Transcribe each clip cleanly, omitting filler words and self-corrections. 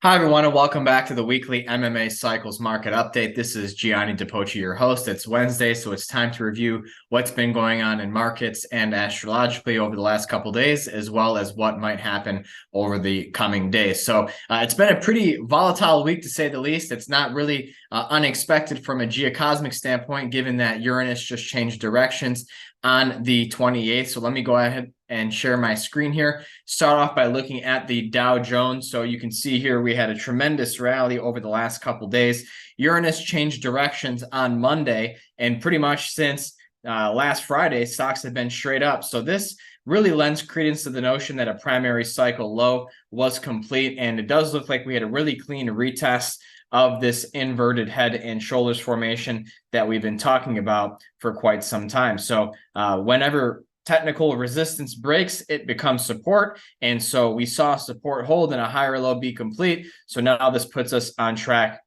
Hi, everyone, and welcome back to the weekly MMA Cycles Market Update. This is Gianni DePoci, your host. It's Wednesday, so it's time to review what's been going on in markets and astrologically over the last couple of days, as well as what might happen over the coming days. So it's been a pretty volatile week, to say the least. It's not really unexpected from a geocosmic standpoint, given that Uranus just changed directions on the 28th. So let me go ahead and share my screen here. Start off by looking at the Dow Jones. So you can see here we had a tremendous rally over the last couple days. Uranus changed directions on Monday, and pretty much since last Friday, stocks have been straight up. So this really lends credence to the notion that a primary cycle low was complete, and it does look like we had a really clean retest of this inverted head and shoulders formation that we've been talking about for quite some time. So whenever technical resistance breaks, it becomes support. And so we saw support hold and a higher low be complete. So now this puts us on track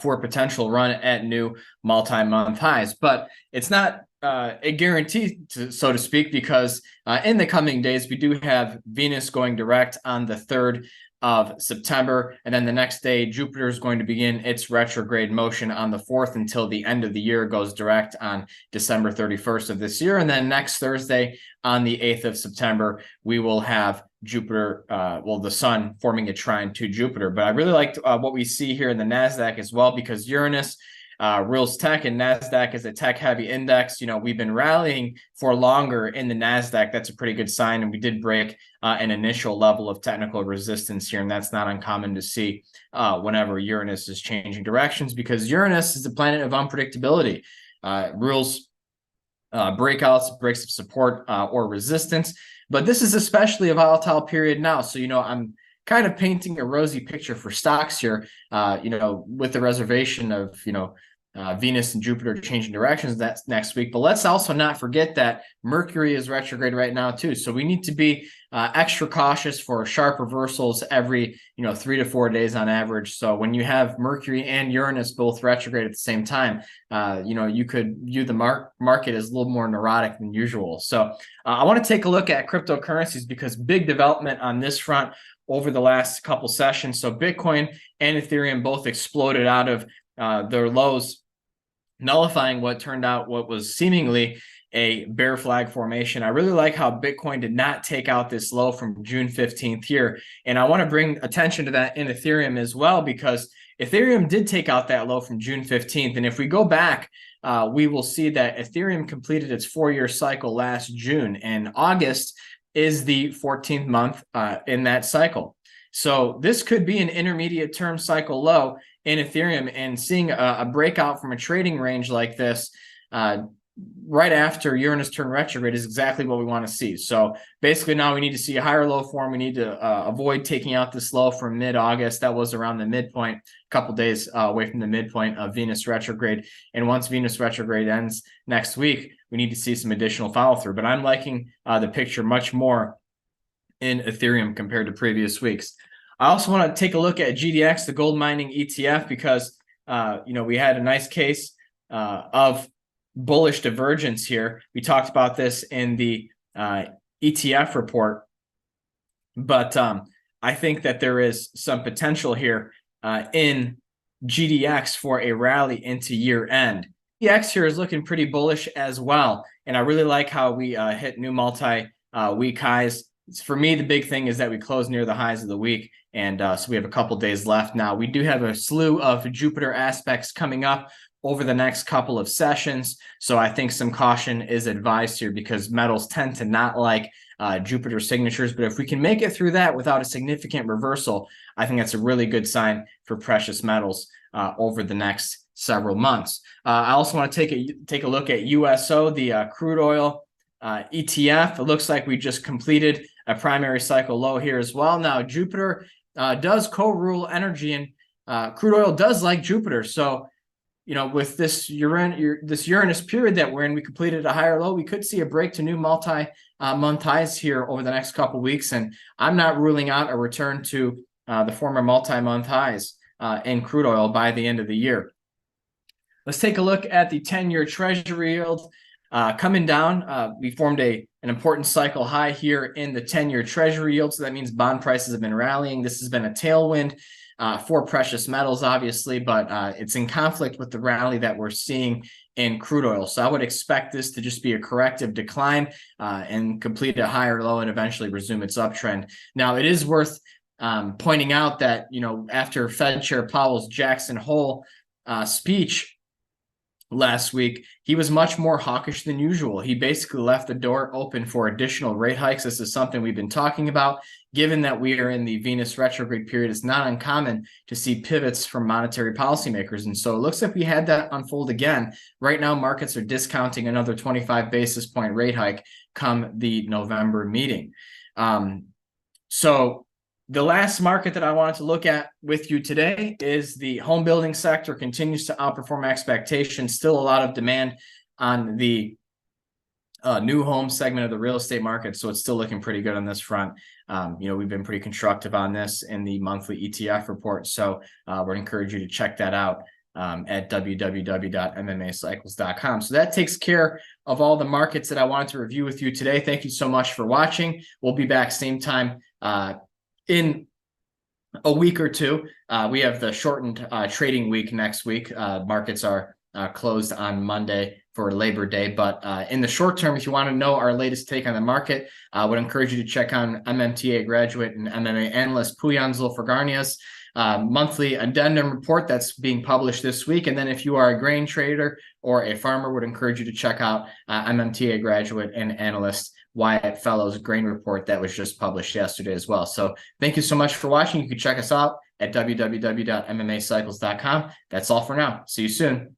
for a potential run at new multi-month highs. But it's not a guarantee, so to speak, because in the coming days, we do have Venus going direct on the 3rd of September. And then the next day, Jupiter is going to begin its retrograde motion on the 4th until the end of the year. It goes direct on December 31st of this year. And then next Thursday on the 8th of September, we will have Jupiter, the sun forming a trine to Jupiter. But I really liked what we see here in the NASDAQ as well, because Uranus rules tech, and NASDAQ is a tech-heavy index. We've been rallying for longer in the NASDAQ. That's a pretty good sign, and we did break an initial level of technical resistance here, and that's not uncommon to see whenever Uranus is changing directions, because Uranus is the planet of unpredictability. Rules breakouts, breaks of support or resistance, but this is especially a volatile period now. So, I'm kind of painting a rosy picture for stocks here, with the reservation of, Venus and Jupiter changing directions that's next week. But let's also not forget that Mercury is retrograde right now too. So we need to be extra cautious for sharp reversals every, 3 to 4 days on average. So when you have Mercury and Uranus both retrograde at the same time, you could view the market as a little more neurotic than usual. So I want to take a look at cryptocurrencies, because big development on this front over the last couple sessions. So Bitcoin and Ethereum both exploded out of their lows, nullifying what was seemingly a bear flag formation. I really like how Bitcoin did not take out this low from June 15th here. And I want to bring attention to that in Ethereum as well, because Ethereum did take out that low from June 15th. And if we go back, we will see that Ethereum completed its 4-year cycle last June, and August is the 14th month in that cycle. So this could be an intermediate term cycle low in Ethereum, and seeing a breakout from a trading range like this right after Uranus turned retrograde is exactly what we want to see. So basically now we need to see a higher low form. We need to avoid taking out this low from mid-August. That was around the midpoint, a couple days away from the midpoint of Venus retrograde. And once Venus retrograde ends next week, we need to see some additional follow-through. But I'm liking the picture much more in Ethereum compared to previous weeks. I also want to take a look at GDX, the gold mining ETF, because we had a nice case of bullish divergence here. We talked about this in the ETF report, but I think that there is some potential here in GDX for a rally into year end. GDX here is looking pretty bullish as well, and I really like how we hit new multi-week highs. For me, the big thing is that we close near the highs of the week, and so we have a couple days left now. We do have a slew of Jupiter aspects coming up over the next couple of sessions, so I think some caution is advised here, because metals tend to not like Jupiter signatures. But if we can make it through that without a significant reversal, I think that's a really good sign for precious metals over the next several months. I also want to take a look at USO, the crude oil ETF. It looks like we just completed a primary cycle low here as well. Now, Jupiter does co-rule energy, and crude oil does like Jupiter. So, with this Uranus period that we're in, we completed a higher low. We could see a break to new multi-month highs here over the next couple of weeks. And I'm not ruling out a return to the former multi-month highs in crude oil by the end of the year. Let's take a look at the 10-year Treasury yield. Coming down, we formed an important cycle high here in the 10-year Treasury yield. So that means bond prices have been rallying. This has been a tailwind for precious metals, obviously, but it's in conflict with the rally that we're seeing in crude oil. So I would expect this to just be a corrective decline and complete a higher low and eventually resume its uptrend. Now, it is worth pointing out that, after Fed Chair Powell's Jackson Hole speech last week, he was much more hawkish than usual. He basically left the door open for additional rate hikes. This is something we've been talking about. Given that we are in the Venus retrograde period, it's not uncommon to see pivots from monetary policymakers. And so it looks like we had that unfold again. Right now, markets are discounting another 25 basis point rate hike come the November meeting. So the last market that I wanted to look at with you today is the home building sector. Continues to outperform expectations. Still a lot of demand on the new home segment of the real estate market. So it's still looking pretty good on this front. We've been pretty constructive on this in the monthly ETF report. So we'd encourage you to check that out at www.mmacycles.com. So that takes care of all the markets that I wanted to review with you today. Thank you so much for watching. We'll be back same time in a week or two. We have the shortened trading week next week. Markets are closed on Monday for Labor Day. But in the short term, if you want to know our latest take on the market, I would encourage you to check on MMTA graduate and MMA analyst Pujan Zulfagarnia's monthly addendum report that's being published this week. And then if you are a grain trader or a farmer, would encourage you to check out MMTA graduate and analyst Wyatt Fellow's grain report that was just published yesterday as well. So thank you so much for watching. You can check us out at www.mmacycles.com. That's all for now. See you soon.